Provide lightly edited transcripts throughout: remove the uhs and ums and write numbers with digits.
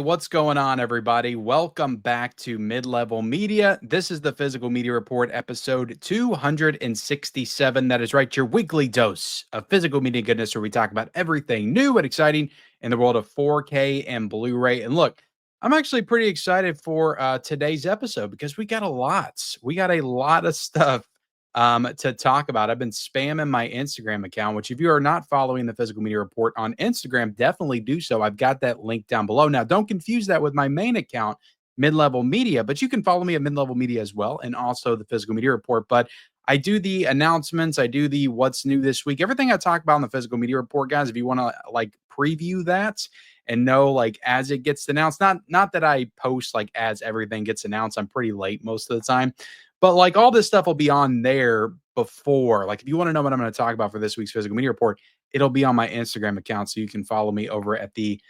What's going on, everybody? Welcome back to Mid-Level Media. This is the Physical Media Report, episode 267. That is right, your weekly dose of physical media goodness, where we talk about everything new and exciting in the world of 4K and Blu-ray. And look, I'm actually pretty excited for today's episode because we got a lot. We got a lot of stuff to talk about. I've been spamming my Instagram account, which if you are not following the Physical Media Report on Instagram, definitely do so. I've got that link down below. Now, don't confuse that with my main account, Mid-Level Media, but you can follow me at Mid-Level Media as well, and also the Physical Media Report. But I do the announcements, I do the what's new this week, everything I talk about in the Physical Media Report, guys. If you want to like preview that and know like as it gets announced, not that I post like as everything gets announced, I'm pretty late most of the time. But like all this stuff will be on there before. Like if you want to know what I'm going to talk about for this week's Physical Media Report, it'll be on my Instagram account. So you can follow me over at the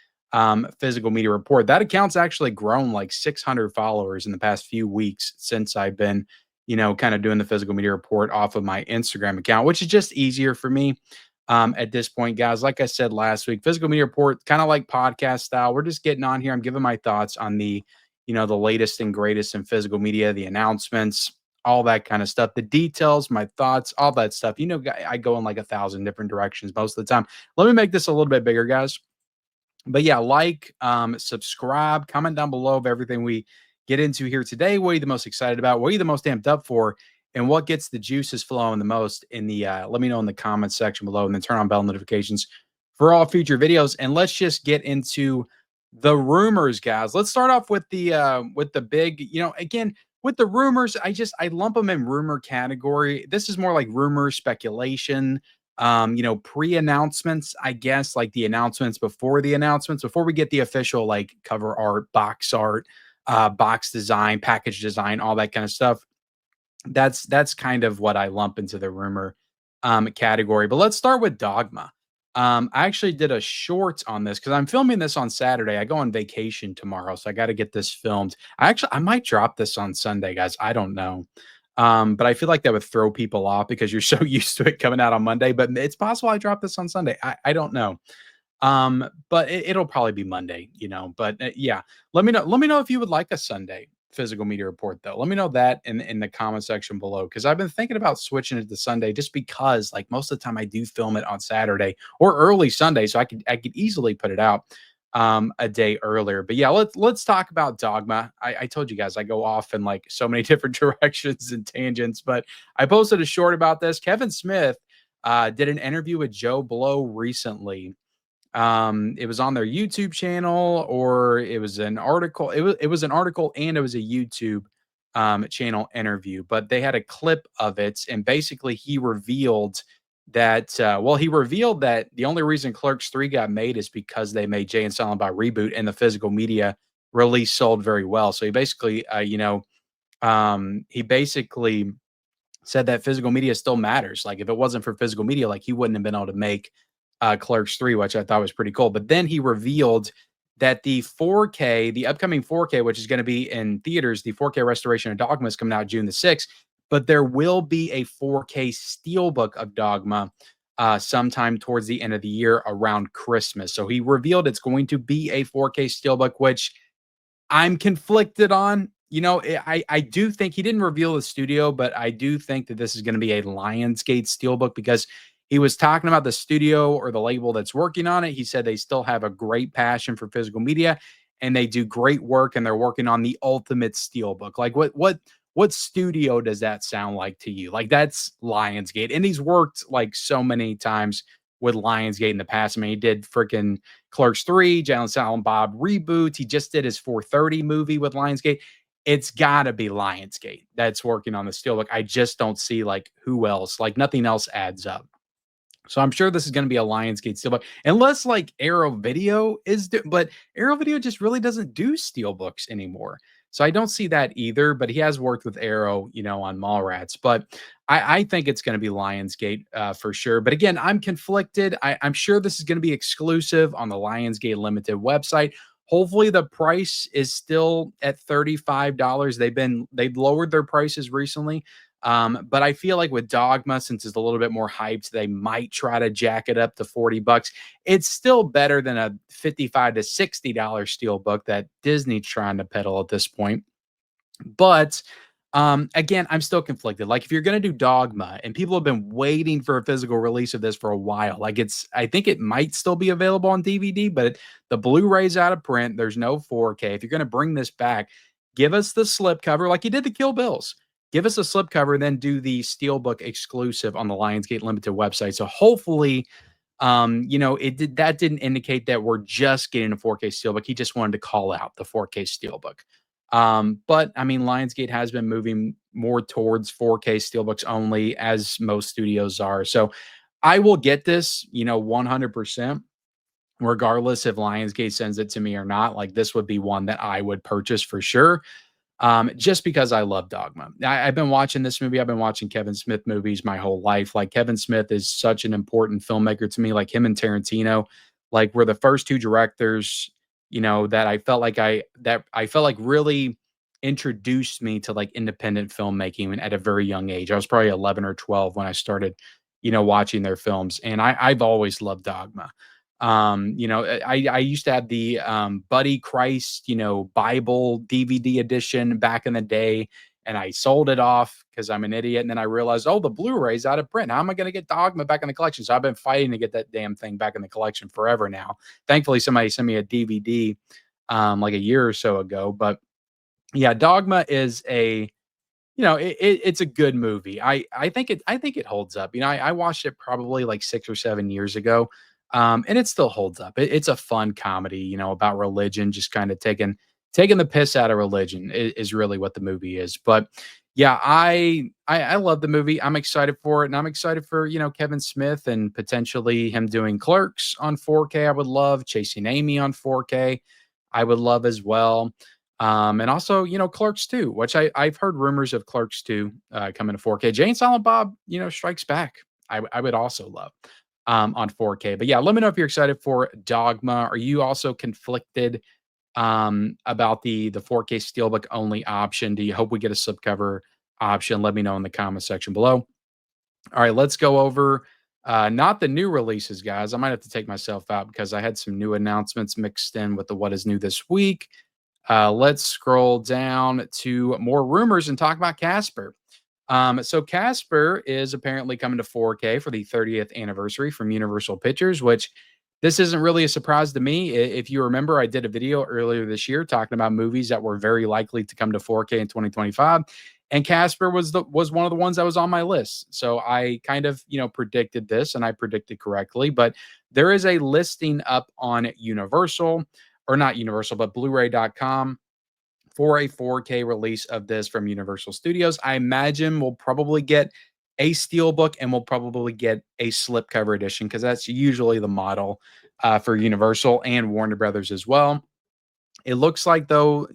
Physical Media Report. That account's actually grown like 600 followers in the past few weeks since I've been, kind of doing the Physical Media Report off of my Instagram account, which is just easier for me. At this point, guys, like I said last week, Physical Media Report, kind of like podcast style. We're just getting on here. I'm giving my thoughts on the latest and greatest in physical media, the announcements, all that kind of stuff, the details, my thoughts, all that stuff. I go in like 1,000 different directions most of the time. Let me make this a little bit bigger, guys. But yeah, subscribe, comment down below of everything we get into here today. What are you the most excited about? What are you the most amped up for? And what gets the juices flowing the most in the let me know in the comments section below, and then turn on bell notifications for all future videos. And let's just get into the rumors, guys. Let's start off with the big, again, with the rumors. I lump them in rumor category. This is more like rumor speculation, pre-announcements, I guess, like the announcements before the announcements, before we get the official like cover art, box design, package design, all that kind of stuff. That's kind of what I lump into the rumor category. But let's start with Dogma. I actually did a short on this because I'm filming this on Saturday. I go on vacation tomorrow, so I got to get this filmed. I might drop this on Sunday, guys. I don't know. But I feel like that would throw people off because you're so used to it coming out on Monday. But it's possible I drop this on Sunday. I don't know. But it'll probably be Monday, But yeah, let me know. Let me know if you would like a Sunday Physical Media Report, though. Let me know that in the comment section below, because I've been thinking about switching it to Sunday, just because like most of the time I do film it on Saturday or early Sunday, so I could easily put it out a day earlier. But yeah, let's talk about Dogma. I told you guys I go off in like so many different directions and tangents, but I posted a short about this. Kevin Smith did an interview with Joe Blow recently. It was on their YouTube channel, or it was an article. It was an article, and it was a YouTube channel interview, but they had a clip of it, and basically he revealed that he revealed that the only reason Clerks 3 got made is because they made Jay and Silent Bob Reboot, and the physical media release sold very well. So he basically he basically said that physical media still matters. Like if it wasn't for physical media, like he wouldn't have been able to make Clerks 3, which I thought was pretty cool. But then he revealed that the 4K, the upcoming 4K, which is going to be in theaters, the 4K restoration of Dogma is coming out June the 6th, but there will be a 4K steelbook of Dogma sometime towards the end of the year around Christmas. So he revealed it's going to be a 4K steelbook, which I'm conflicted on. I do think he didn't reveal the studio, but I do think that this is going to be a Lionsgate steelbook, because he was talking about the studio or the label that's working on it. He said they still have a great passion for physical media, and they do great work, and they're working on the ultimate steelbook. Like what studio does that sound like to you? Like that's Lionsgate, and he's worked like so many times with Lionsgate in the past. I mean, he did freaking Clerks 3, Jay and Silent Bob reboots. He just did his 430 movie with Lionsgate. It's got to be Lionsgate that's working on the steelbook. I just don't see like who else. Like nothing else adds up. So I'm sure this is going to be a Lionsgate steelbook, unless like Arrow Video but Arrow Video just really doesn't do steelbooks anymore. So I don't see that either, but he has worked with Arrow, on Mallrats. But I think it's going to be Lionsgate for sure. But again, I'm conflicted. I'm sure this is going to be exclusive on the Lionsgate Limited website. Hopefully the price is still at $35. They've lowered their prices recently. But I feel like with Dogma, since it's a little bit more hyped, they might try to jack it up to 40 bucks. It's still better than a 55 to $60 steel book that Disney's trying to peddle at this point. But again, I'm still conflicted. Like, if you're gonna do Dogma, and people have been waiting for a physical release of this for a while, like, I think it might still be available on DVD, but the Blu-ray's out of print. There's no 4K. If you're gonna bring this back, give us the slipcover like you did the Kill Bills. Give us a slipcover, then do the Steelbook exclusive on the Lionsgate Limited website. So hopefully, that didn't indicate that we're just getting a 4K Steelbook. He just wanted to call out the 4K Steelbook. But I mean, Lionsgate has been moving more towards 4K Steelbooks only, as most studios are. So I will get this, 100%, regardless if Lionsgate sends it to me or not. Like, this would be one that I would purchase for sure. Just because I love Dogma. I've been watching this movie. I've been watching Kevin Smith movies my whole life. Like, Kevin Smith is such an important filmmaker to me. Like, him and Tarantino, like, were the first two directors, that I felt like really introduced me to like independent filmmaking at a very young age. I was probably 11 or 12 when I started, watching their films, and I've always loved Dogma. I used to have the Buddy Christ, Bible DVD edition back in the day, and I sold it off because I'm an idiot. And then I realized, oh, the Blu-ray's out of print. How am I going to get Dogma back in the collection? So I've been fighting to get that damn thing back in the collection forever now. Thankfully, somebody sent me a DVD like a year or so ago. But yeah, Dogma is it's a good movie. I think it holds up. I watched it probably like 6 or 7 years ago, and it still holds up. It's a fun comedy, about religion, just kind of taking the piss out of religion is really what the movie is. But yeah, I love the movie. I'm excited for it, and I'm excited for Kevin Smith and potentially him doing Clerks on 4K. I would love Chasing Amy on 4K. I would love as well. And also, Clerks 2, which I've heard rumors of Clerks 2 coming to 4K. Jane Silent Bob, Strikes Back. I would also love on 4K. But yeah, let me know if you're excited for Dogma. Are you also conflicted about the 4K Steelbook only option? Do you hope we get a slipcover option? Let me know in the comment section below. All right, let's go over not the new releases, guys. I might have to take myself out because I had some new announcements mixed in with the what is new this week. Let's scroll down to more rumors and talk about Casper. So Casper is apparently coming to 4K for the 30th anniversary from Universal Pictures, which this isn't really a surprise to me. If you remember, I did a video earlier this year talking about movies that were very likely to come to 4K in 2025, and Casper was one of the ones that was on my list. So I kind of predicted this, and I predicted correctly. But there is a listing up on Universal, or not Universal, but Blu-ray.com for a 4K release of this from Universal Studios. I imagine we'll probably get a steelbook, and we'll probably get a slipcover edition because that's usually the model for Universal and Warner Brothers as well. It looks like, though,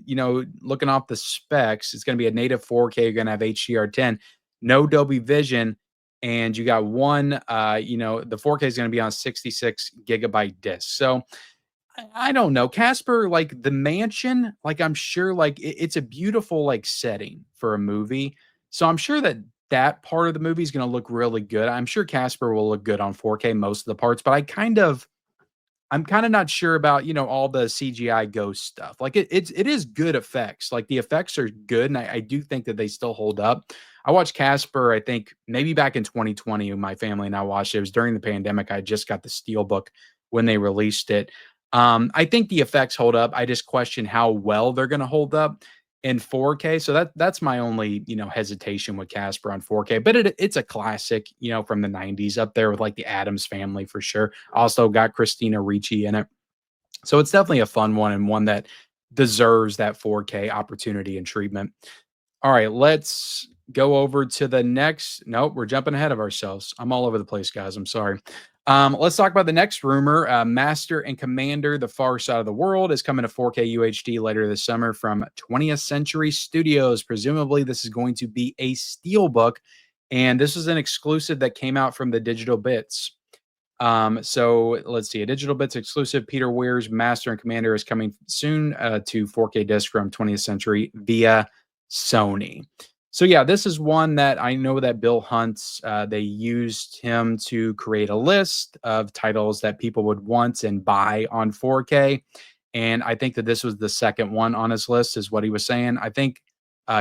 looking off the specs, it's going to be a native 4K. You're going to have HDR10, no Dolby Vision, and you got one, the 4K is going to be on 66 gigabyte disc. So I don't know. Casper, like the mansion, like I'm sure like it's a beautiful like setting for a movie. So I'm sure that part of the movie is going to look really good. I'm sure Casper will look good on 4K most of the parts, but I'm kind of not sure about, all the CGI ghost stuff. Like it is good effects. Like the effects are good, and I do think that they still hold up. I watched Casper, I think maybe back in 2020 when my family and I watched it. It was during the pandemic. I just got the Steelbook when they released it. I think the effects hold up. I just question how well they're going to hold up in 4K. So that's my only, hesitation with Casper on 4K. But it's a classic, from the 90s, up there with like the Addams Family for sure. Also got Christina Ricci in it. So it's definitely a fun one, and one that deserves that 4K opportunity and treatment. All right, let's go over to the next. Nope, we're jumping ahead of ourselves. I'm all over the place, guys. I'm sorry. Let's talk about the next rumor. Master and Commander: The Far Side of the World is coming to 4K UHD later this summer from 20th Century Studios. Presumably, this is going to be a steelbook, and this is an exclusive that came out from the Digital Bits. So let's see, a Digital Bits exclusive. Peter Weir's Master and Commander is coming soon to 4K disc from 20th Century via Sony. So yeah, this is one that I know that Bill Hunt's they used him to create a list of titles that people would want and buy on 4K. And I think that this was the second one on his list, is what he was saying. I think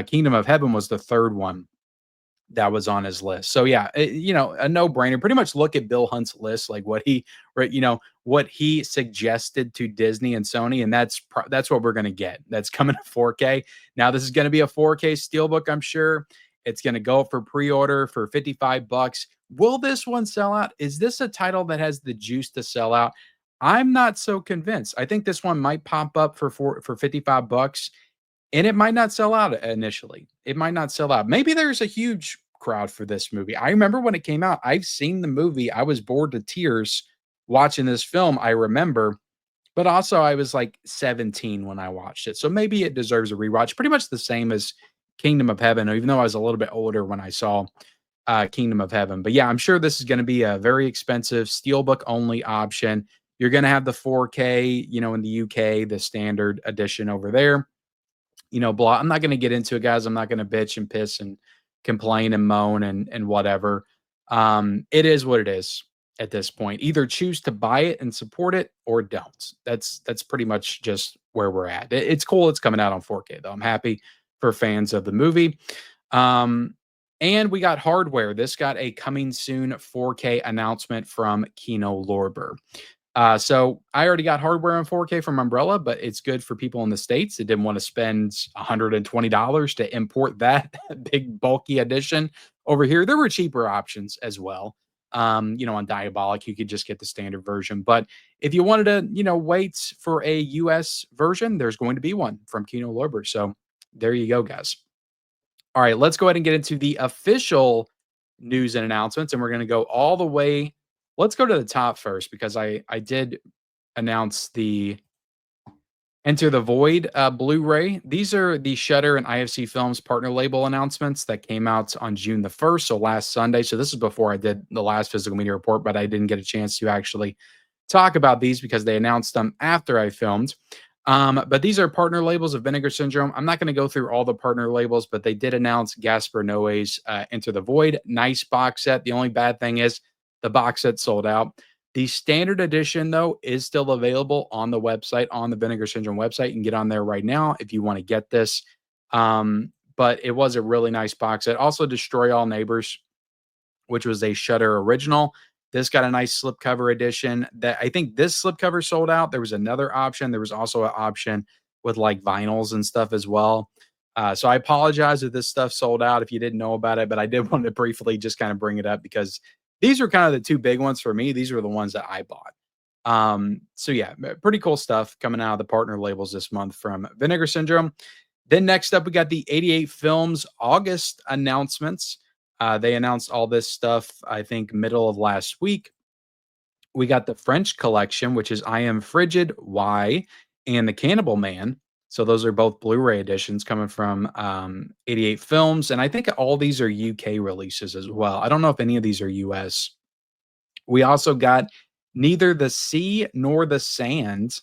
Kingdom of Heaven was the third one that was on his list. So yeah, a no-brainer. Pretty much look at Bill Hunt's list, like what he, right, what he suggested to Disney and Sony, and that's what we're gonna get. That's coming to 4K. Now this is gonna be a 4K steelbook, I'm sure. It's gonna go for pre-order for 55 bucks. Will this one sell out? Is this a title that has the juice to sell out? I'm not so convinced. I think this one might pop up for 55 bucks, and it might not sell out initially. It might not sell out. Maybe there's a huge crowd for this movie. I remember when it came out, I've seen the movie. I was bored to tears watching this film, I remember, but also I was like 17 when I watched it. So maybe it deserves a rewatch. Pretty much the same as Kingdom of Heaven, even though I was a little bit older when I saw Kingdom of Heaven. But yeah, I'm sure this is going to be a very expensive steelbook only option. You're going to have the 4K, in the UK, the standard edition over there, blah. I'm not going to get into it, guys. I'm not going to bitch and piss and complain and moan and whatever. It is what it is at this point. Either choose to buy it and support it or don't. That's pretty much just where we're at. It's cool. It's coming out on 4K though. I'm happy for fans of the movie. And we got hardware. This got a coming soon 4K announcement from Kino Lorber. So I already got hardware on 4K from Umbrella, but it's good for people in the States that didn't want to spend $120 to import that big bulky edition over here. There were cheaper options as well. On Diabolic, you could just get the standard version. But if you wanted to, wait for a US version, there's going to be one from Kino Lorber. So there you go, guys. All right, let's go ahead and get into the official news and announcements, and we're going to go all the way. Let's go to the top first because I did announce the Enter the Void Blu-ray. These are the Shudder and IFC Films partner label announcements that came out on June the 1st, so last Sunday. So this is before I did the last physical media report, but I didn't get a chance to actually talk about these because they announced them after I filmed. But these are partner labels of Vinegar Syndrome. I'm not going to go through all the partner labels, but they did announce Gaspar Noé's Enter the Void. Nice box set. The only bad thing is the box set sold out. The standard edition, though, is still available on the website, on the Vinegar Syndrome website. You can get on there right now if you want to get this. But it was a really nice box set. Also, Destroy All Neighbors, which was a Shudder original. This got a nice slipcover edition. That I think this slipcover sold out. There was another option. There was also an option with like vinyls and stuff as well. So I apologize if this stuff sold out if you didn't know about it, but I did want to briefly just kind of bring it up because these are kind of the two big ones for me. These were the ones that I bought. So yeah, pretty cool stuff coming out of the partner labels this month from Vinegar Syndrome. Then next up, we got the 88 Films August announcements. They announced all this stuff, I think, middle of last week. We got the French collection, which is I Am Frigid, Y, and The Cannibal Man. So those are both Blu-ray editions coming from 88 Films. And I think all these are UK releases as well. I don't know if any of these are US. We also got Neither the Sea Nor the Sand.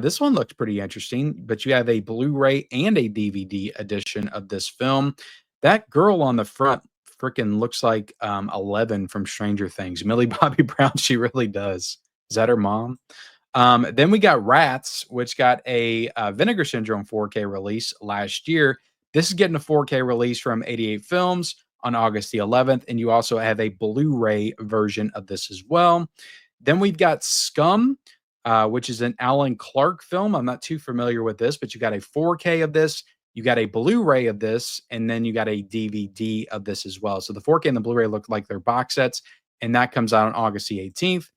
This one looked pretty interesting, but you have a Blu-ray and a DVD edition of this film. That girl on the front freaking looks like 11 from Stranger Things. Millie Bobby Brown, she really does. Is that her mom? Then we got Rats, which got a Vinegar Syndrome 4K release last year. This is getting a 4K release from 88 Films on August the 11th, and you also have a Blu-ray version of this as well. Then we've got Scum, which is an Alan Clark film. I'm not too familiar with this, but you got a 4K of this, you got a Blu-ray of this, and then you got a DVD of this as well. So the 4K and the Blu-ray look like they're box sets, and that comes out on August the 18th.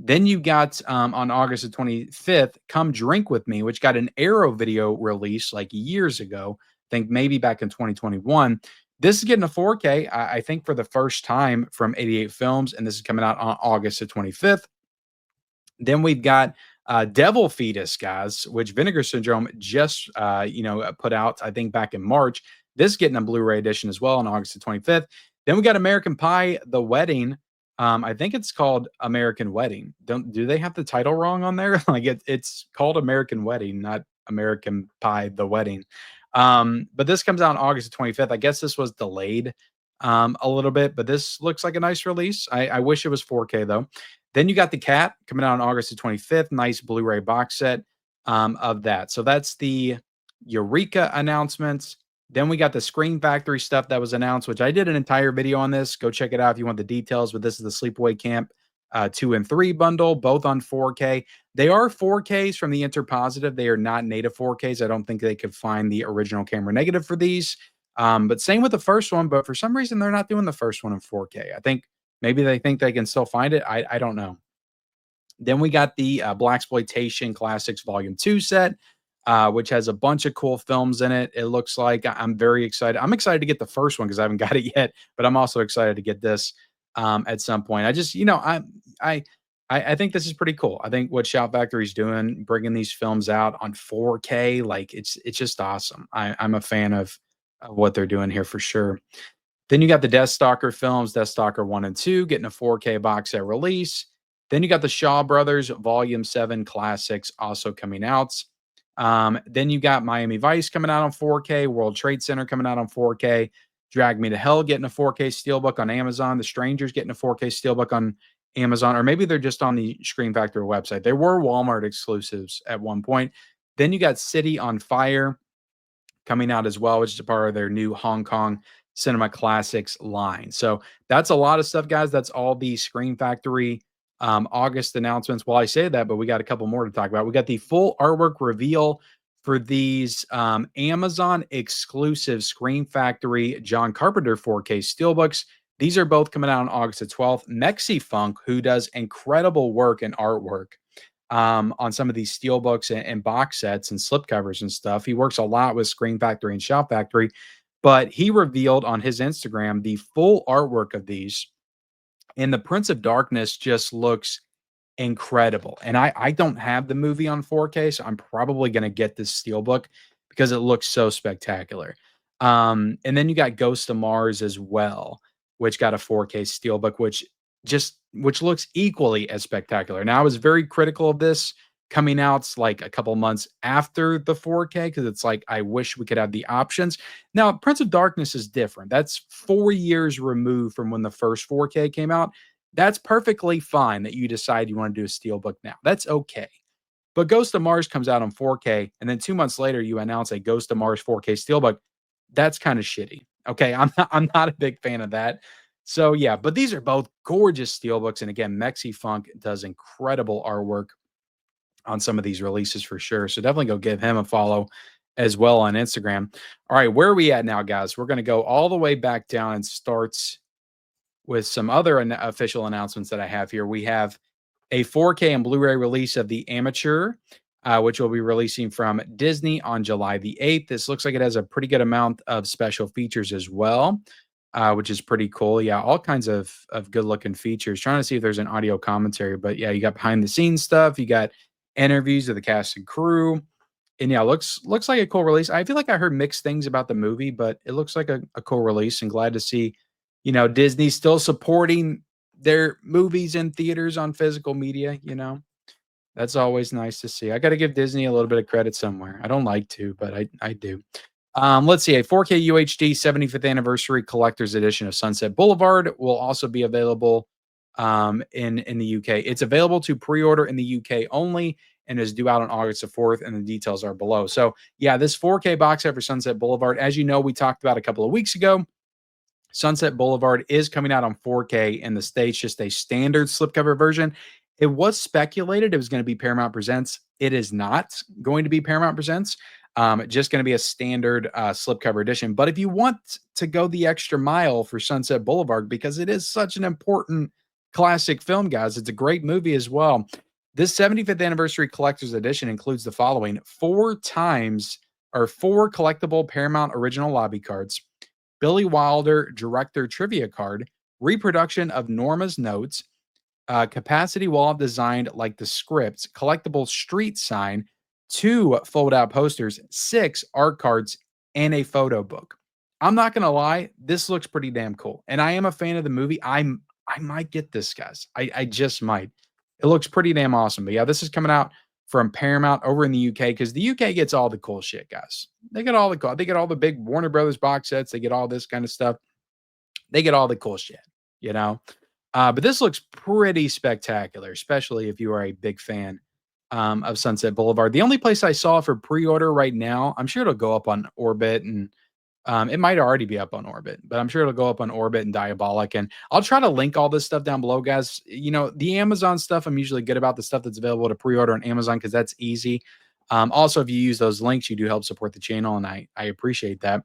Then you got on August the 25th, Come Drink With Me, which got an Arrow video release like years ago. I think maybe back in 2021. This is getting a 4K, I think, for the first time from 88 Films, and this is coming out on August the 25th. Then we've got Devil Fetus, guys, which Vinegar Syndrome just put out, I think, back in March. This is getting a Blu-ray edition as well on August the 25th. Then we got American Pie: The Wedding. I think it's called American Wedding. Do they have the title wrong on there? Like it's called American Wedding, not American Pie: The Wedding. But this comes out on August the 25th. I guess this was delayed a little bit, but this looks like a nice release. I wish it was 4K though. Then you got the Cat coming out on August the 25th. Nice Blu-ray box set of that. So that's the Eureka announcements. Then we got the Screen Factory stuff that was announced, which I did an entire video on this. Go check it out if you want the details. But this is the Sleepaway Camp 2 and 3 bundle, both on 4K. They are 4Ks from the Interpositive. They are not native 4Ks. I don't think they could find the original camera negative for these. But same with the first one. But for some reason, they're not doing the first one in 4K. I think maybe they think they can still find it. I don't know. Then we got the Blaxploitation Classics Volume 2 set, which has a bunch of cool films in it. It looks like I'm very excited. I'm excited to get the first one because I haven't got it yet, but I'm also excited to get this at some point. I just, I think this is pretty cool. I think what Shout Factory's doing, bringing these films out on 4K, like it's just awesome. I'm a fan of what they're doing here for sure. Then you got the Death Stalker films, Death Stalker 1 and 2, getting a 4K box set release. Then you got the Shaw Brothers Volume 7 Classics also coming out. Then you got Miami Vice coming out on 4K, World Trade Center coming out on 4K, Drag Me to Hell getting a 4K Steelbook on Amazon, The Strangers getting a 4K Steelbook on Amazon, or maybe they're just on the Screen Factory website. They were Walmart exclusives at one point. Then you got City on Fire coming out as well, which is a part of their new Hong Kong Cinema Classics line. So that's a lot of stuff, guys. That's all the Screen Factory August announcements. Well, I say that, but we got a couple more to talk about. We got the full artwork reveal for these Amazon exclusive Screen Factory John Carpenter 4K Steelbooks. These are both coming out on August the 12th. Mexi Funk, who does incredible work and artwork on some of these steelbooks and box sets and slipcovers and stuff. He works a lot with Screen Factory and Shout Factory, but he revealed on his Instagram the full artwork of these. And the Prince of Darkness just looks incredible. And I don't have the movie on 4K, so I'm probably going to get this steelbook because it looks so spectacular. And then you got Ghost of Mars as well, which got a 4K steelbook, which looks equally as spectacular. Now, I was very critical of this coming out like a couple months after the 4K because it's like I wish we could have the options. Now, Prince of Darkness is different. That's 4 years removed from when the first 4K came out. That's perfectly fine that you decide you want to do a steelbook now. That's okay. But Ghost of Mars comes out on 4K, and then 2 months later, you announce a Ghost of Mars 4K steelbook. That's kind of shitty. Okay, I'm not a big fan of that. So yeah, but these are both gorgeous steelbooks, and again, Mexi Funk does incredible artwork on some of these releases for sure. So definitely go give him a follow as well on Instagram. All right, where are we at now, guys? We're going to go all the way back down and starts with some other official announcements that I have here. We have a 4K and Blu-ray release of The Amateur, which will be releasing from Disney on July the 8th. This looks like it has a pretty good amount of special features as well, which is pretty cool. Yeah, all kinds of good-looking features. Trying to see if there's an audio commentary, but yeah, you got behind-the-scenes stuff. You got interviews of the cast and crew. And yeah, looks like a cool release. I feel like I heard mixed things about the movie, but it looks like a cool release, and glad to see, Disney still supporting their movies in theaters on physical media. That's always nice to see. I got to give Disney a little bit of credit somewhere. I don't like to, but I do. Let's see. A 4K UHD 75th anniversary collector's edition of Sunset Boulevard will also be available in the UK. It's available to pre-order in the UK only and is due out on August the 4th, and the details are below. So yeah, this 4K box set for Sunset Boulevard, as you know, we talked about a couple of weeks ago. Sunset Boulevard is coming out on 4K in the States, just a standard slipcover version. It was speculated it was going to be Paramount Presents. It is not going to be Paramount Presents. Just going to be a standard slipcover edition. But if you want to go the extra mile for Sunset Boulevard, because it is such an important classic film, guys, it's a great movie as well. This 75th anniversary collector's edition includes the following: 4 collectible Paramount original lobby cards, Billy Wilder director trivia card, reproduction of Norma's notes, capacity wall designed like the scripts, collectible street sign, 2 fold-out posters, 6 art cards, and a photo book. I'm not going to lie, this looks pretty damn cool. And I am a fan of the movie. I might get this, guys. I just might. It looks pretty damn awesome. But yeah, this is coming out from Paramount over in the UK, because the UK gets all the cool shit, guys. They get all the big Warner Brothers box sets. They get all this kind of stuff. They get all the cool shit, you know. But this looks pretty spectacular, especially if you are a big fan of Sunset Boulevard. The only place I saw for pre-order right now, I'm sure it'll go up on Orbit, and it might already be up on Orbit, but I'm sure it'll go up on Orbit and Diabolic. And I'll try to link all this stuff down below, guys. You know, the Amazon stuff, I'm usually good about the stuff that's available to pre-order on Amazon because that's easy. Also, if you use those links, you do help support the channel, and I appreciate that.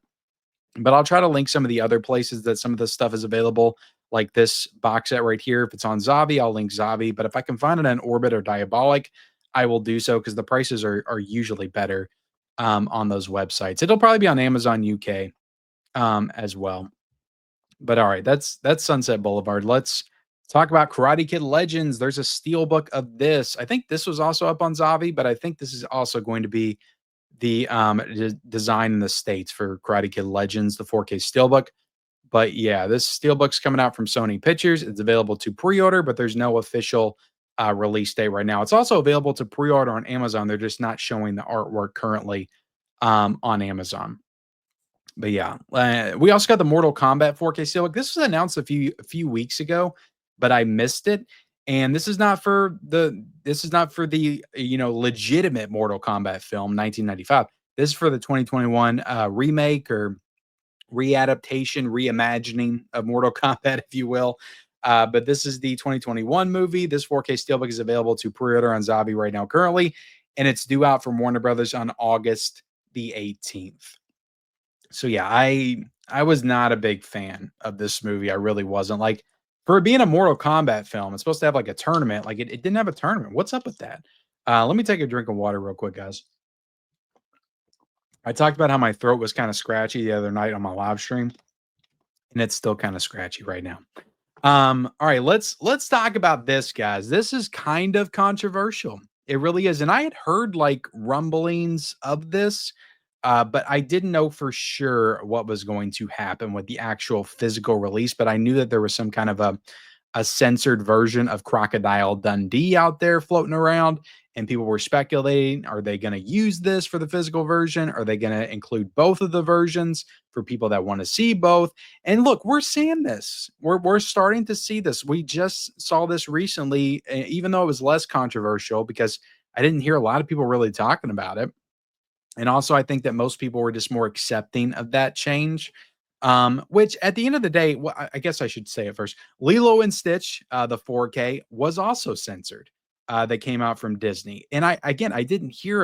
But I'll try to link some of the other places that some of this stuff is available, like this box set right here. If it's on Zavi, I'll link Zavi. But if I can find it on Orbit or Diabolic, I will do so because the prices are usually better on those websites. It'll probably be on Amazon UK as well. But all right, that's Sunset Boulevard. Let's talk about Karate Kid Legends. There's a steelbook of this. I think this was also up on Zavi, but I think this is also going to be the design in the States for Karate Kid Legends, the 4K steelbook. But yeah, this steelbook's coming out from Sony Pictures. It's available to pre-order, but there's no official release date right now. It's also available to pre-order on Amazon. They're just not showing the artwork currently on Amazon. But yeah, we also got the Mortal Kombat 4K steelbook. This was announced a few weeks ago, but I missed it. And this is not for the legitimate Mortal Kombat film 1995. This is for the 2021 remake or readaptation, reimagining of Mortal Kombat, if you will. But this is the 2021 movie. This 4K steelbook is available to pre-order on Zavi right now currently, and it's due out from Warner Brothers on August the 18th. So yeah, I was not a big fan of this movie. I really wasn't. Like, for being a Mortal Kombat film, it's supposed to have like a tournament. Like, it didn't have a tournament. What's up with that? Let me take a drink of water real quick, guys. I talked about how my throat was kind of scratchy the other night on my live stream, and it's still kind of scratchy right now. All right, let's talk about this, guys. This is kind of controversial. It really is. And I had heard like rumblings of this, but I didn't know for sure what was going to happen with the actual physical release. But I knew that there was some kind of a censored version of Crocodile Dundee out there floating around, and people were speculating, are they going to use this for the physical version? Are they going to include both of the versions for people that want to see both? And look, we're seeing this. We're starting to see this. We just saw this recently, even though it was less controversial because I didn't hear a lot of people really talking about it. And also, I think that most people were just more accepting of that change. Which at the end of the day, well, I guess I should say it first. Lilo and Stitch, the 4K, was also censored. That came out from Disney, and I didn't hear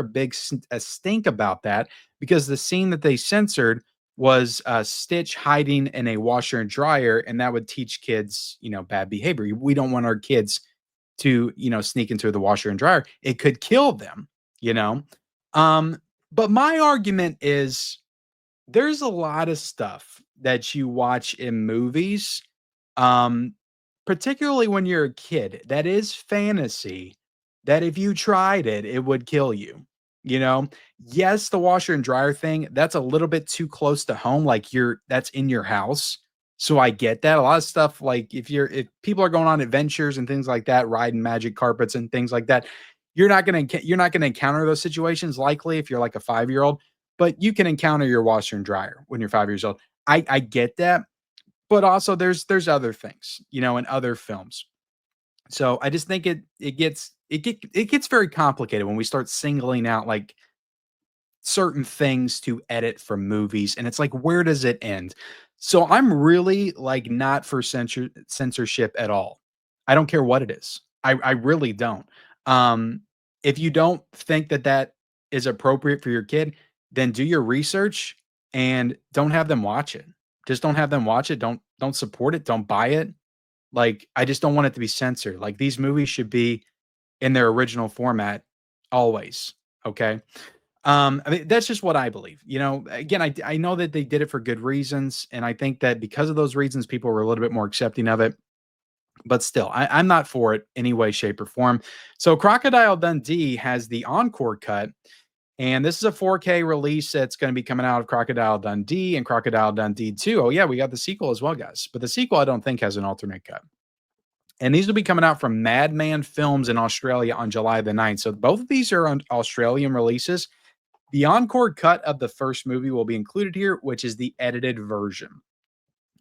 a stink about that because the scene that they censored was Stitch hiding in a washer and dryer, and that would teach kids, bad behavior. We don't want our kids to, sneak into the washer and dryer. It could kill them, you know. But my argument is there's a lot of stuff that you watch in movies, um, particularly when you're a kid, that is fantasy, that if you tried it, it would kill you. You know, yes, the washer and dryer thing, that's a little bit too close to home. Like that's in your house. So I get that. A lot of stuff, like if people are going on adventures and things like that, riding magic carpets and things like that, you're not gonna encounter those situations likely if you're like a 5-year-old, but you can encounter your washer and dryer when you're 5 years old. I get that, but also there's other things, in other films. So I just think it gets very complicated when we start singling out like certain things to edit from movies, and it's like, where does it end? So I'm really like not for censorship at all. I don't care what it is. I really don't. Um, if you don't think that that is appropriate for your kid, then do your research and don't have them watch it. Just don't have them watch it. Don't support it. Don't buy it. Like, I just don't want it to be censored. Like, these movies should be in their original format always. Okay. I mean, that's just what I believe. Again, I know that they did it for good reasons, and I think that because of those reasons, people were a little bit more accepting of it. But still, I'm not for it any way, shape, or form. So Crocodile Dundee has the encore cut, and this is a 4K release that's going to be coming out of Crocodile Dundee and Crocodile Dundee 2. Oh yeah, we got the sequel as well, guys. But the sequel I don't think has an alternate cut. And these will be coming out from Madman Films in Australia on July the 9th. So both of these are on Australian releases. The encore cut of the first movie will be included here, which is the edited version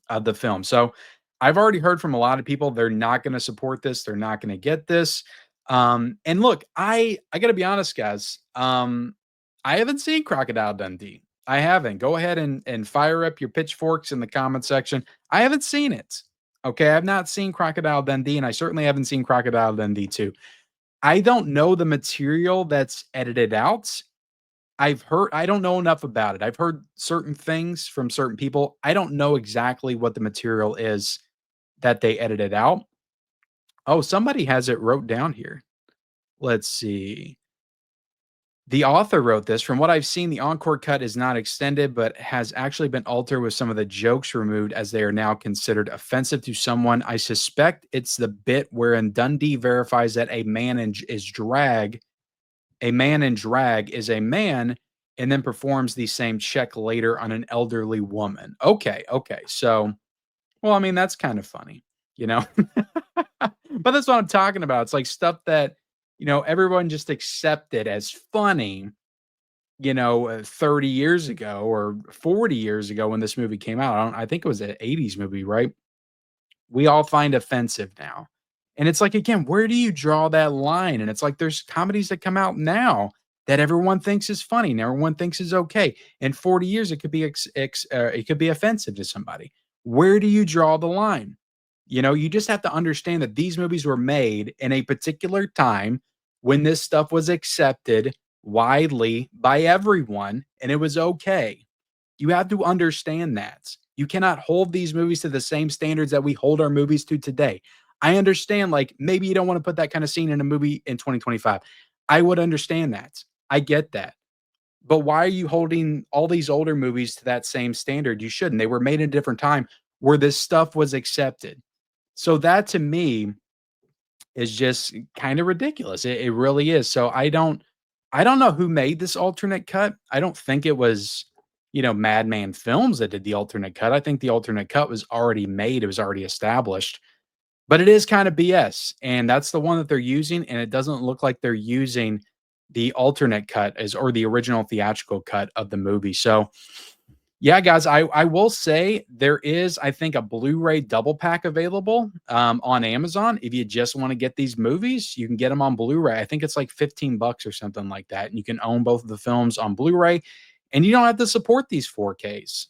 of the film. So I've already heard from a lot of people they're not going to support this. They're not going to get this. And look, I got to be honest, guys. I haven't seen Crocodile Dundee. I haven't. Go ahead and fire up your pitchforks in the comment section. I haven't seen it. Okay, I've not seen Crocodile Dundee, and I certainly haven't seen Crocodile Dundee 2. I don't know the material that's edited out. I don't know enough about it. I've heard certain things from certain people. I don't know exactly what the material is that they edited out. Oh, somebody has it wrote down here. Let's see. The author wrote this. From what I've seen, the encore cut is not extended, but has actually been altered with some of the jokes removed as they are now considered offensive to someone. I suspect it's the bit wherein Dundee verifies that a man in drag is a man and then performs the same check later on an elderly woman. Okay, okay. So, well, I mean, that's kind of funny, you know? But that's what I'm talking about. It's like stuff that, everyone just accepted as funny, 30 years ago or 40 years ago when this movie came out. I think it was an 80s movie, right? We all find offensive now. And it's like, again, where do you draw that line? And it's like there's comedies that come out now that everyone thinks is funny and everyone thinks is okay. In 40 years, it could be it could be offensive to somebody. Where do you draw the line? You just have to understand that these movies were made in a particular time when this stuff was accepted widely by everyone and it was okay. You have to understand that. You cannot hold these movies to the same standards that we hold our movies to today. I understand, like, maybe you don't want to put that kind of scene in a movie in 2025. I would understand that. I get that. But why are you holding all these older movies to that same standard? You shouldn't. They were made in a different time where this stuff was accepted. So that to me is just kind of ridiculous. It really is. So I don't know who made this alternate cut. I don't think it was, Madman Films that did the alternate cut. I think the alternate cut was already made. It was already established. But it is kind of BS, and that's the one that they're using, and it doesn't look like they're using the alternate cut as or the original theatrical cut of the movie. So yeah, guys, I will say there is, I think, a Blu-ray double pack available on Amazon. If you just want to get these movies, you can get them on Blu-ray. I think it's like 15 bucks or something like that. And you can own both of the films on Blu-ray and you don't have to support these 4Ks.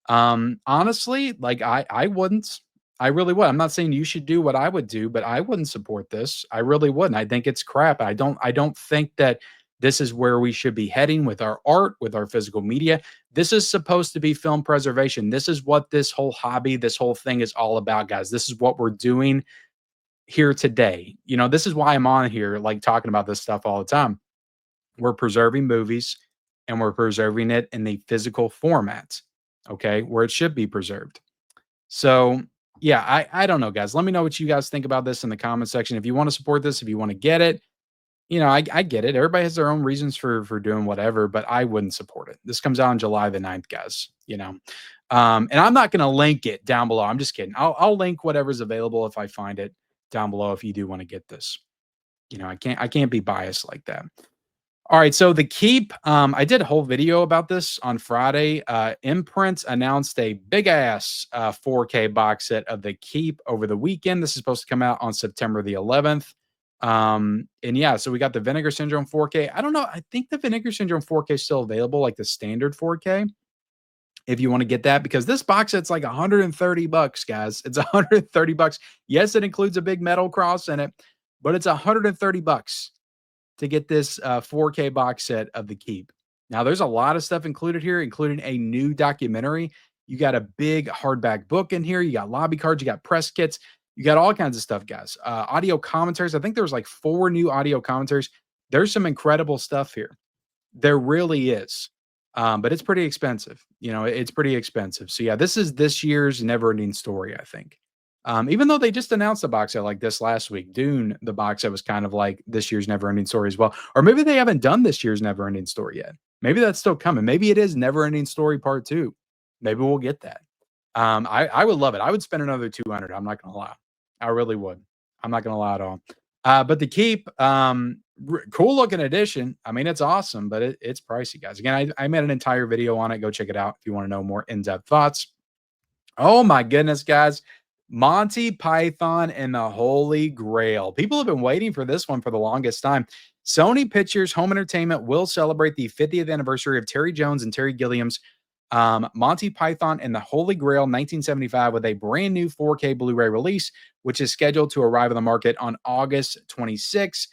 Honestly, like I wouldn't. I really would. I'm not saying you should do what I would do, but I wouldn't support this. I really wouldn't. I think it's crap. I don't think that this is where we should be heading with our art, with our physical media. This is supposed to be film preservation. This is what this whole hobby, this whole thing is all about, guys. This is what we're doing here today. This is why I'm on here, like talking about this stuff all the time. We're preserving movies and we're preserving it in the physical format, okay, where it should be preserved. So, yeah, I don't know, guys. Let me know what you guys think about this in the comment section. If you want to support this, if you want to get it, I get it. Everybody has their own reasons for doing whatever, but I wouldn't support it. This comes out on July the 9th, guys. And I'm not going to link it down below. I'm just kidding. I'll link whatever's available if I find it down below if you do want to get this. I can't be biased like that. All right, so the Keep, I did a whole video about this on Friday. Imprint announced a big ass 4K box set of the Keep over the weekend. This is supposed to come out on September the 11th. And yeah, so we got the Vinegar Syndrome 4K. I don't know. I think the Vinegar Syndrome 4K is still available, like the standard 4K, if you want to get that, because this box set's like 130 bucks, guys. It's 130 bucks. Yes, it includes a big metal cross in it, but it's 130 bucks to get this 4K box set of the Keep. Now, there's a lot of stuff included here, including a new documentary. You got a big hardback book in here. You got lobby cards. You got press kits. You got all kinds of stuff, guys. Audio commentaries. I think there was like 4 new audio commentaries. There's some incredible stuff here. There really is. But it's pretty expensive. It's pretty expensive. So yeah, this is this year's never-ending story, I think. Even though they just announced a box set like this last week, Dune, the box set was kind of like this year's never-ending story as well. Or maybe they haven't done this year's never-ending story yet. Maybe that's still coming. Maybe it is never-ending story part 2. Maybe we'll get that. I would love it. I would spend another 200. I'm not gonna lie. I really would. I'm not gonna lie at all. But the Keep, cool looking edition. I mean, it's awesome, but it's pricey, guys. Again, I made an entire video on it. Go check it out if you want to know more in-depth thoughts. Oh my goodness, guys. Monty Python and the Holy Grail. People have been waiting for this one for the longest time. Sony Pictures Home Entertainment will celebrate the 50th anniversary of Terry Jones and Terry Gilliam's Monty Python and the Holy Grail 1975 with a brand new 4K Blu-ray release, which is scheduled to arrive on the market on August 26.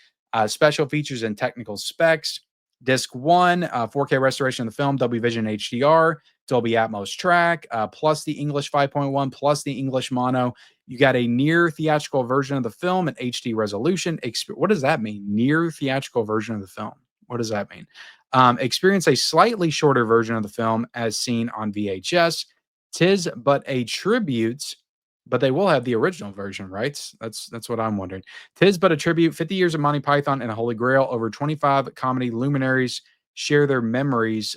Special features and technical specs. Disc 1, 4K restoration of the film, Dolby Vision HDR, Dolby Atmos track, plus the English 5.1, plus the English mono. You got a near theatrical version of the film at HD resolution. What does that mean? Near theatrical version of the film. What does that mean? Experience a slightly shorter version of the film as seen on VHS. Tis but a tribute, but they will have the original version, right? That's what I'm wondering. Tis but a tribute. 50 years of Monty Python and the Holy Grail. Over 25 comedy luminaries share their memories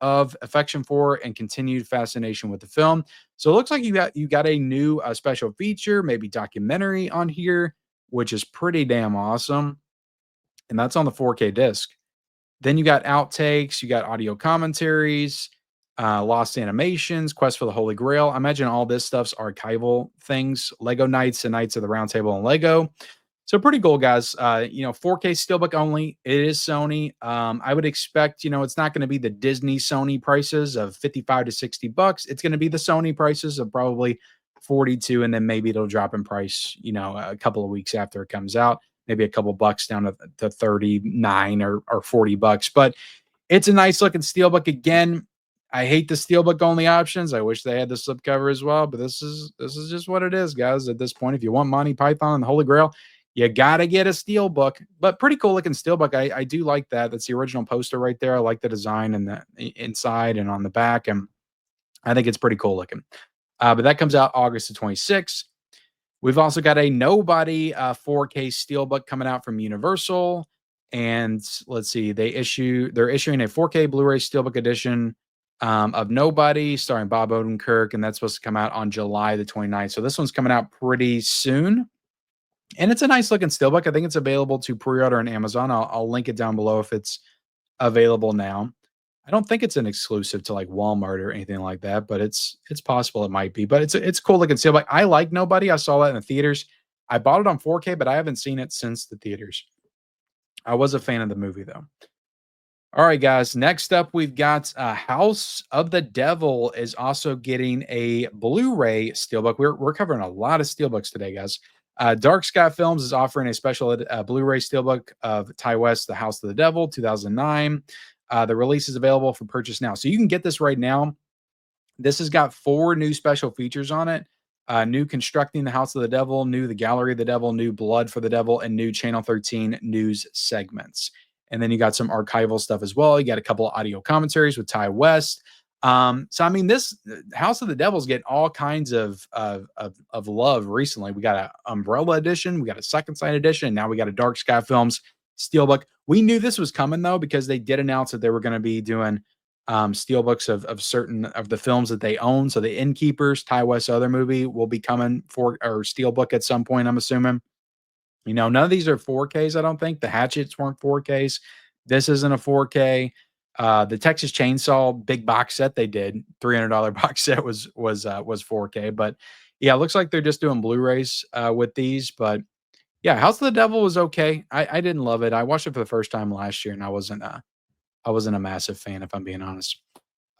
of affection for and continued fascination with the film. So it looks like you got a new special feature, maybe documentary on here, which is pretty damn awesome. And that's on the 4K disc. Then you got outtakes, you got audio commentaries, lost animations, Quest for the Holy Grail. I imagine all this stuff's archival things, Lego Knights and Knights of the Round Table and Lego. So pretty cool, guys. 4K steelbook only. It is Sony. I would expect, it's not going to be the Disney Sony prices of 55 to 60 bucks. It's going to be the Sony prices of probably 42, and then maybe it'll drop in price, a couple of weeks after it comes out, maybe a couple bucks down to 39 or 40 bucks. But it's a nice looking steelbook. Again, I hate the steelbook only options. I wish they had the slipcover as well, but this is just what it is, guys. At this point, if you want Monty Python and the Holy Grail, you gotta get a steelbook. But pretty cool looking steelbook. I do like that. That's the original poster right there. I like the design and the inside and on the back, and I think it's pretty cool looking. But that comes out August the 26th. We've also got a Nobody 4K steelbook coming out from Universal. And let's see, they're issuing a 4K Blu-ray steelbook edition of Nobody starring Bob Odenkirk, and that's supposed to come out on July the 29th. So this one's coming out pretty soon. And it's a nice looking steelbook. I think it's available to pre-order on Amazon. I'll link it down below if it's available now. I don't think it's an exclusive to like Walmart or anything like that, but it's possible it might be. But it's cool looking steelbook. I like Nobody. I saw that in the theaters. I bought it on 4K, but I haven't seen it since the theaters. I was a fan of the movie though. All right, guys. Next up, we've got House of the Devil is also getting a Blu-ray steelbook. We're covering a lot of steelbooks today, guys. Dark Sky Films is offering a special Blu-ray steelbook of Ty West, The House of the Devil, 2009. The release is available for purchase now, so you can get this right now. This has got 4 new special features on it. New Constructing the House of the Devil, new The Gallery of the Devil, new Blood for the Devil, and new Channel 13 news segments. And then you got some archival stuff as well. You got a couple of audio commentaries with Ty West. So I mean, this House of the Devil's getting all kinds of love recently. We got an Umbrella edition, we got a Second Sight edition, and now we got a Dark Sky Films steelbook. We knew this was coming though, because they did announce that they were going to be doing steelbooks of certain of the films that they own. So the Innkeepers, Ty West's other movie, will be coming for or steelbook at some point, I'm assuming. None of these are 4Ks, I don't think. The Hatchets weren't 4Ks. This isn't a 4K. The Texas Chainsaw big box set they did, $300 box set was 4K. But yeah, it looks like they're just doing Blu-rays with these. But yeah, House of the Devil was okay. I didn't love it. I watched it for the first time last year, and I wasn't a massive fan, if I'm being honest.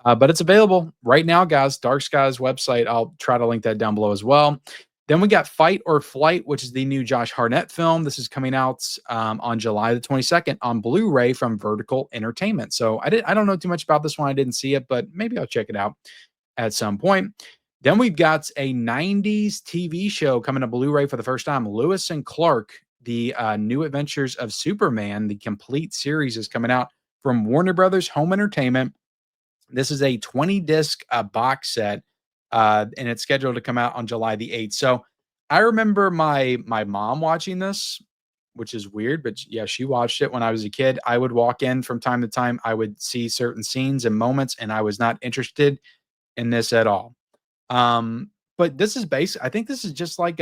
But it's available right now, guys. Dark Sky's website. I'll try to link that down below as well. Then we got Fight or Flight, which is the new Josh Hartnett film. This is coming out on July the 22nd on Blu-ray from Vertical Entertainment. So I don't know too much about this one. I didn't see it, but maybe I'll check it out at some point. Then we've got a 90s TV show coming to Blu-ray for the first time. Lewis and Clark, the New Adventures of Superman, the complete series is coming out from Warner Brothers Home Entertainment. This is a 20-disc box set. And it's scheduled to come out on July the 8th. So I remember my mom watching this, which is weird, but yeah, she watched it when I was a kid. I would walk in from time to time. I would see certain scenes and moments, and I was not interested in this at all. But this is I think this is just like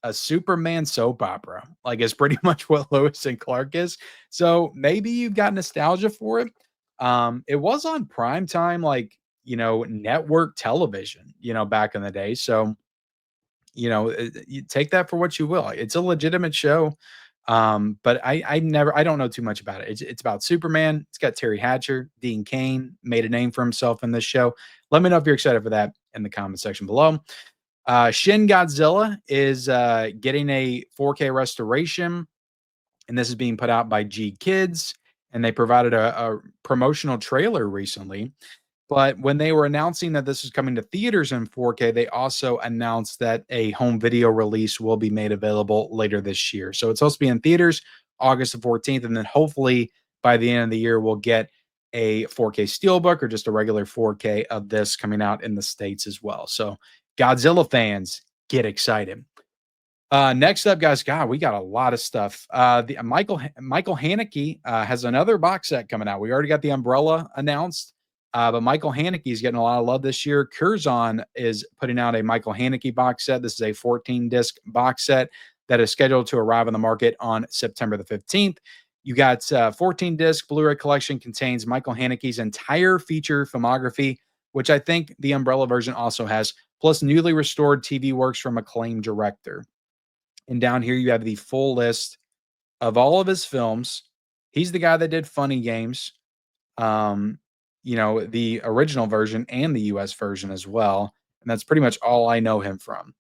a Superman soap opera. Like, it's pretty much what Lois and Clark is. So maybe you've got nostalgia for it. It was on prime time, like, network television, back in the day. So, you take that for what you will. It's a legitimate show. But I don't know too much about it. It's about Superman. It's got Terry Hatcher, Dean Cain made a name for himself in this show. Let me know if you're excited for that in the comment section below. Shin Godzilla is getting a 4K restoration, and this is being put out by G Kids, and they provided a promotional trailer recently. But when they were announcing that this is coming to theaters in 4K, they also announced that a home video release will be made available later this year. So it's supposed to be in theaters August the 14th, and then hopefully by the end of the year, we'll get a 4K Steelbook or just a regular 4K of this coming out in the States as well. So Godzilla fans, get excited. Next up, guys, God, we got a lot of stuff. The Michael Haneke has another box set coming out. We already got the Umbrella announced, but Michael Haneke is getting a lot of love this year. Curzon is putting out a Michael Haneke box set. This is a 14-disc box set that is scheduled to arrive on the market on September the 15th. You got 14-disc Blu-ray collection contains Michael Haneke's entire feature filmography, which I think the Umbrella version also has, plus newly restored TV works from acclaimed director. And down here, you have the full list of all of his films. He's the guy that did Funny Games, the original version and the US version as well. And that's pretty much all I know him from.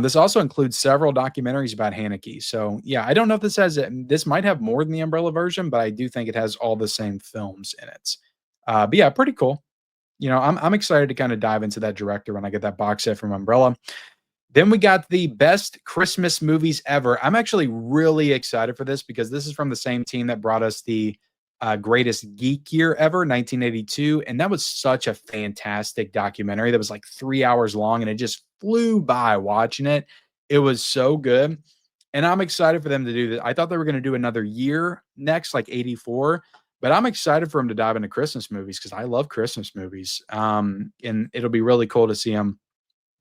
This also includes several documentaries about Haneke. So, yeah, I don't know if this might have more than the Umbrella version, but I do think it has all the same films in it. But yeah, pretty cool. I'm excited to kind of dive into that director when I get that box set from Umbrella. Then we got the best Christmas movies ever. I'm actually really excited for this because this is from the same team that brought us the greatest geek year ever, 1982. And that was such a fantastic documentary that was like 3 hours long and it just flew by watching it. It was so good. And I'm excited for them to do that. I thought they were going to do another year next, like 84. But I'm excited for them to dive into Christmas movies because I love Christmas movies. And it'll be really cool to see them,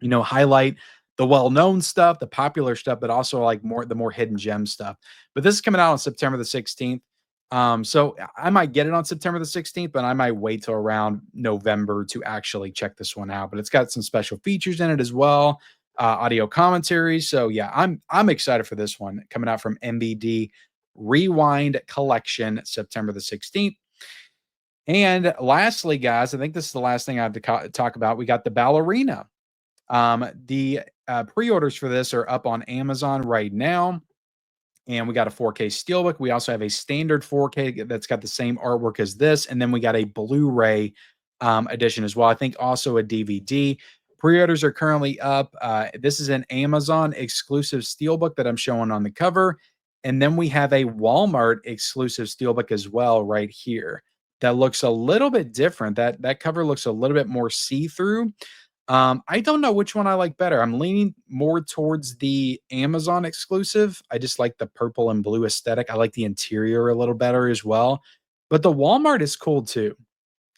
highlight the well-known stuff, the popular stuff, but also like the more hidden gem stuff. But this is coming out on September the 16th. So I might get it on September the 16th, but I might wait till around November to actually check this one out. But it's got some special features in it as well, audio commentaries. So yeah, I'm excited for this one coming out from MVD Rewind Collection, September the 16th. And lastly, guys, I think this is the last thing I have to talk about. We got the Ballerina. The pre-orders for this are up on Amazon right now. And we got a 4K Steelbook. We also have a standard 4K that's got the same artwork as this. And then we got a Blu-ray edition as well. I think also a DVD. Pre-orders are currently up. This is an Amazon exclusive Steelbook that I'm showing on the cover. And then we have a Walmart exclusive Steelbook as well right here that looks a little bit different. That cover looks a little bit more see-through. I don't know which one I like better. I'm leaning more towards the Amazon exclusive. I just like the purple and blue aesthetic. I like the interior a little better as well. But the Walmart is cool too.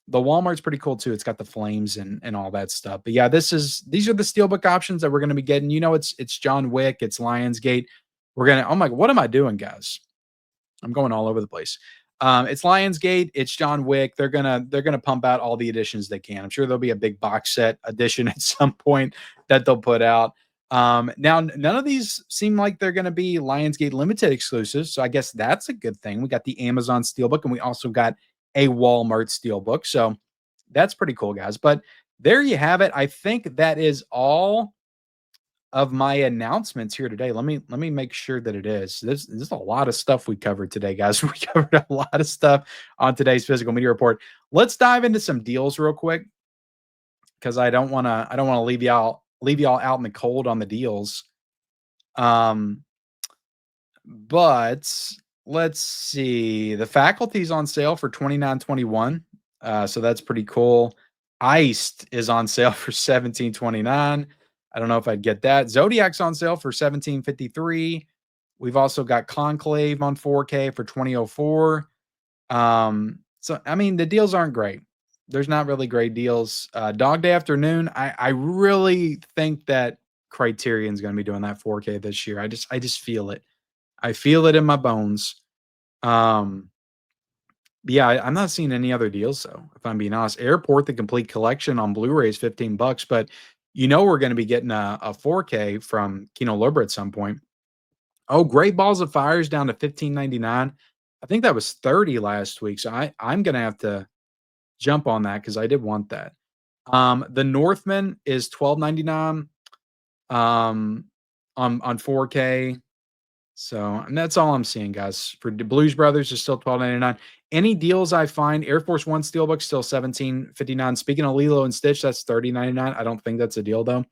The Walmart's pretty cool too. It's got the flames and all that stuff. But yeah, these are the Steelbook options that we're going to be getting. It's John Wick, it's Lionsgate. Oh my, what am I doing, guys? I'm going all over the place. It's Lionsgate, it's John Wick. They're gonna pump out all the editions they can. I'm sure there'll be a big box set edition at some point that they'll put out. Now none of these seem like they're gonna be Lionsgate limited exclusives, so I guess that's a good thing. We got the Amazon Steelbook, and we also got a Walmart Steelbook, so that's pretty cool, guys. But there you have it. I think that is all of my announcements here today. Let me make sure that it is. There's a lot of stuff we covered today, guys. We covered a lot of stuff on today's physical media report. Let's dive into some deals real quick because I don't wanna leave y'all out in the cold on the deals. Um, but let's see. The faculty's on sale for $29.21. So that's pretty cool. Iced is on sale for $17.29. I don't know if I'd get that. Zodiac's on sale for $17.53. We've also got Conclave on 4K for $20.04. So I mean the deals aren't great. There's not really great deals. Dog Day Afternoon, I really think that Criterion's gonna be doing that 4K this year. I just feel it. I feel it in my bones. Um, yeah, I'm not seeing any other deals though, if I'm being honest. Airport, the complete collection on Blu-ray is $15, but we're gonna be getting a 4K from Kino Lorber at some point. Oh, Great Balls of Fire is down to 15.99. I think that was 30 last week, so I'm gonna have to jump on that because I did want that. The Northman is 12.99 um on 4K. So, and that's all I'm seeing, guys. For the Blues Brothers is still 12.99. Any deals I find, Air Force One Steelbook still 17.59. Speaking of Lilo and Stitch, that's 30.99. I don't think that's a deal though.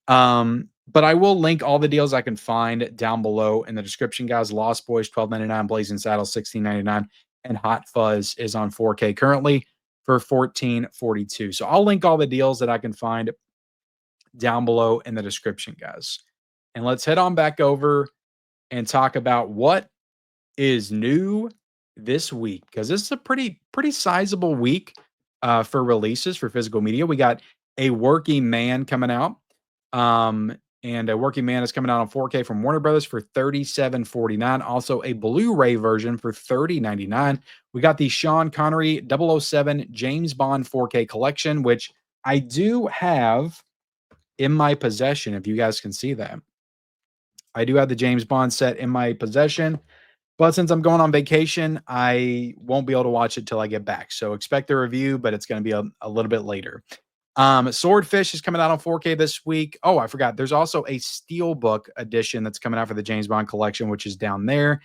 But I will link all the deals I can find down below in the description, guys. Lost Boys 12.99, Blazing Saddles 16.99, and Hot Fuzz is on 4K currently for 14.42. So I'll link all the deals that I can find down below in the description, guys. And let's head on back over and talk about what is new this week, because this is a pretty sizable week for releases for physical media. We got A Working Man coming out, and A Working Man is coming out on 4K from Warner Brothers for $37.49. Also, a Blu-ray version for $30.99. We got the Sean Connery 007 James Bond 4K collection, which I do have in my possession. If you guys can see that, I do have the James Bond set in my possession. But since I'm going on vacation, I won't be able to watch it till I get back. So expect a review, but it's going to be a little bit later. Swordfish is coming out on 4K this week. Oh, I forgot. There's also a Steelbook edition that's coming out for the James Bond collection, which is down there.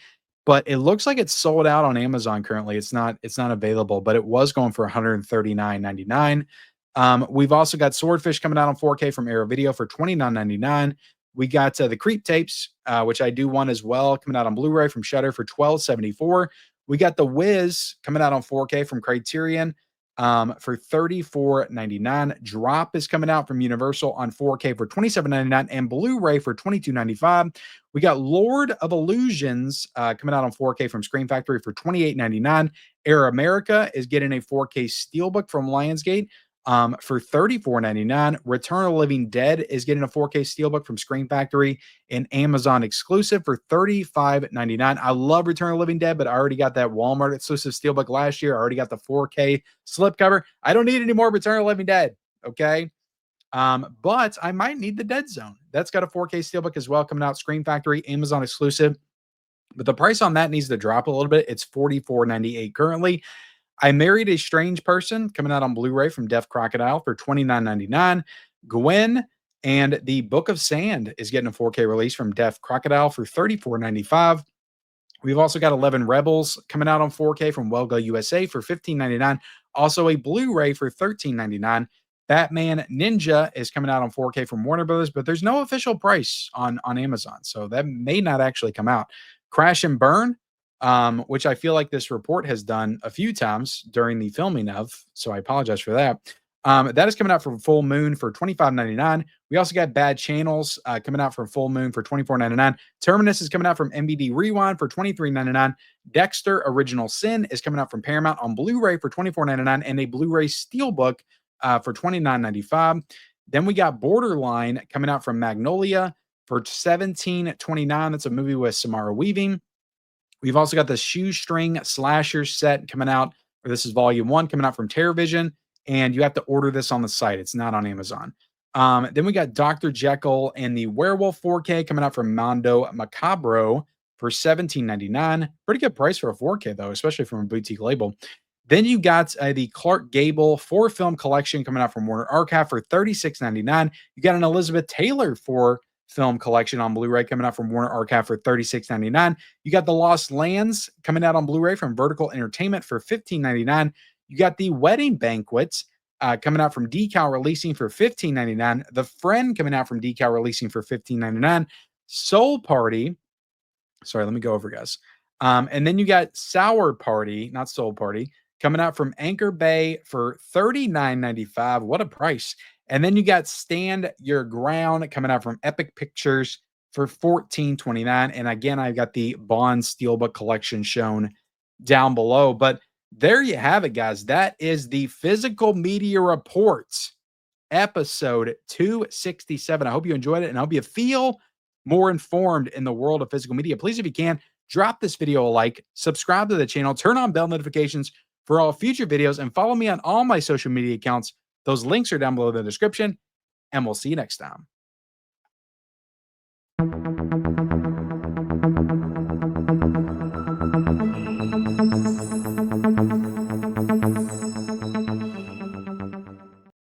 But it looks like it's sold out on Amazon currently. It's not available, but it was going for $139.99. We've also got Swordfish coming out on 4K from Arrow Video for $29.99. We got the Creep tapes, which I do want as well, coming out on Blu-ray from Shudder for $12.74. We got The Wiz coming out on 4K from Criterion for $34.99. Drop is coming out from Universal on 4K for $27.99 and Blu-ray for $22.95. We got Lord of Illusions coming out on 4K from Screen Factory for $28.99. Air America is getting a 4K Steelbook from Lionsgate for $34.99. Return of the Living Dead is getting a 4K Steelbook from Screen Factory and Amazon exclusive for $35.99. I love Return of the Living Dead, but I already got that Walmart exclusive Steelbook last year. I already got the 4K slipcover. I don't need any more Return of the Living Dead. Okay. But I might need the Dead Zone. That's got a 4K Steelbook as well coming out. Screen Factory, Amazon exclusive. But the price on that needs to drop a little bit. It's $44.98 currently. I Married a Strange Person coming out on Blu-ray from Deaf Crocodile for $29.99. Gwen and the Book of Sand is getting a 4K release from Deaf Crocodile for $34.95. We've also got 11 Rebels coming out on 4K from Welgo USA for $15.99. Also a Blu-ray for $13.99. Batman Ninja is coming out on 4K from Warner Brothers, but there's no official price on Amazon, so that may not actually come out. Crash and Burn, which I feel like this report has done a few times during the filming of, so I apologize for that. That is coming out from Full Moon for $25.99. We also got Bad Channels coming out from Full Moon for $24.99. Terminus is coming out from MVD Rewind for $23.99. Dexter Original Sin is coming out from Paramount on Blu-ray for $24.99 and a Blu-ray Steelbook for $29.95. Then we got Borderline coming out from Magnolia for $17.29. That's a movie with Samara Weaving. We've also got the Shoestring Slasher set coming out, or this is volume 1 coming out from TerraVision, and you have to order this on the site. It's not on Amazon. Then we got Dr. Jekyll and the Werewolf 4K coming out from Mondo Macabro for $17.99. Pretty good price for a 4K, though, especially from a boutique label. Then you got the Clark Gable 4-film collection coming out from Warner Archive for $36.99. You got an Elizabeth Taylor 4-film collection on Blu-ray coming out from Warner Archive for $36.99. You got the Lost Lands coming out on Blu-ray from Vertical Entertainment for $15.99. You got the Wedding Banquets coming out from Decal Releasing for $15.99. The Friend coming out from Decal Releasing for $15.99. Soul Party. Sorry, let me go over, guys. And then you got Sour Party, not Soul Party, coming out from Anchor Bay for $39.95. What a price. And then you got Stand Your Ground coming out from Epic Pictures for $14.29. And again, I've got the Bond Steelbook collection shown down below. But there you have it, guys. That is the physical media reports episode 267. I hope you enjoyed it, and I hope you feel more informed in the world of physical media. Please, if you can, drop this video a like, subscribe to the channel, turn on bell notifications for all future videos, and follow me on all my social media accounts. Those links are down below in the description, and we'll see you next time.